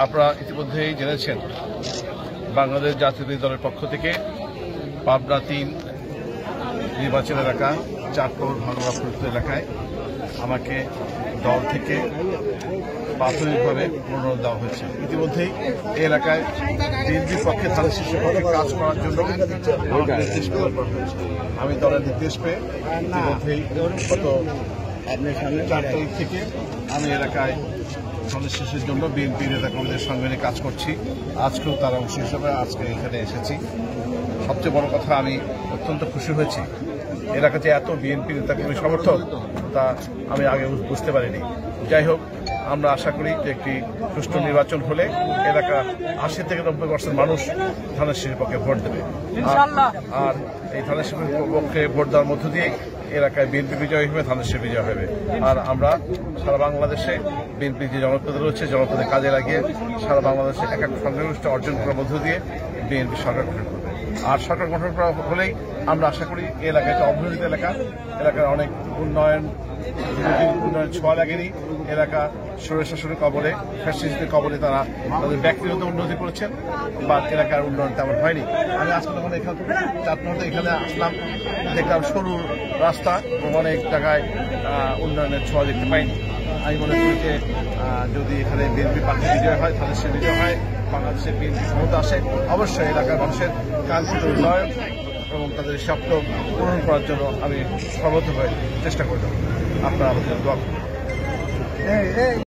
আপনারা ইতিমধ্যেই জেনেছেন বাংলাদেশ জাতীয়তাবাদী দলের পক্ষ থেকে পাবনা ৩ নির্বাচন এলাকা ৪ নম্বর ভাঙড়া প্রযুক্ত এলাকায় আমাকে দল থেকে প্রাথমিকভাবে মনোনয়ন দেওয়া হয়েছে। ইতিমধ্যেই এই এলাকায় বিএনপির পক্ষে তাদের শিশুর পক্ষে কাজ করার জন্য আমাকে নির্দেশ প্রদান করা হয়েছে। আমি দলের নির্দেশ পেয়ে ইতিমধ্যেই গত ৪ তারিখ থেকে আমি এলাকায় সন্দেশ শেষের জন্য বিএনপি নেতা কর্মীদের সঙ্গে নিয়ে কাজ করছি। আজকেও তার অংশ হিসাবে আজকে এখানে এসেছি। সবচেয়ে বড় কথা, আমি অত্যন্ত খুশি হয়েছি এলাকাতে এত বিএনপি নেতা কর্মী সমর্থন, তা আমি আগে বুঝতে পারিনি। যাই হোক, আমরা আশা করি যে একটি সুষ্ঠু নির্বাচন হলে এলাকার ৮০ থেকে ৯০% মানুষ ধানের শীষের পক্ষে ভোট দেবে। আর এই ধানের শীষের পক্ষে ভোট দেওয়ার মধ্য দিয়ে এলাকায় বিএনপি বিজয় হবে, ধানের শীষ বিজয় হবে। আর আমরা সারা বাংলাদেশে বিএনপি যে জনপ্রতি রয়েছে, জনপ্রতি কাজে লাগিয়ে সারা বাংলাদেশে এক সংখ্যাগরিষ্ঠ অর্জন করার মধ্য দিয়ে বিএনপি সরকার গঠন করবে। আর সরকার গঠন করা হলেই আমরা আশা করি এই এলাকায় একটা অবহেলিত এলাকার অনেক উন্নয়ন ছোঁয়া লাগেনি। এলাকা স্বৈরশাসনের কবলে, ফ্যাসিস্টের কবলে তারা তাদের ব্যক্তিগত উন্নতি করেছেন, বা এলাকার উন্নয়ন তেমন হয়নি। আমি আজকে যখন এখানে ৪ নম্বর এখানে আসলাম, দেখলাম সরু রাস্তা এবং অনেক জায়গায় উন্নয়নের ছোঁয়া দেখতে পাইনি। আমি মনে করি যে যদি এখানে বিএনপি প্রার্থী বিজয় হয়, তাদের সে বিজয় হয়, বাংলাদেশের বিএনপি ক্ষমতা আসে, অবশ্যই এলাকার মানুষের কাঙ্ক্ষিত উন্নয়ন এবং তাদের স্বপ্ন পূরণ করার জন্য আমি সর্বতভাবে চেষ্টা করব। আপনারা আমাদের দোয়া করুন।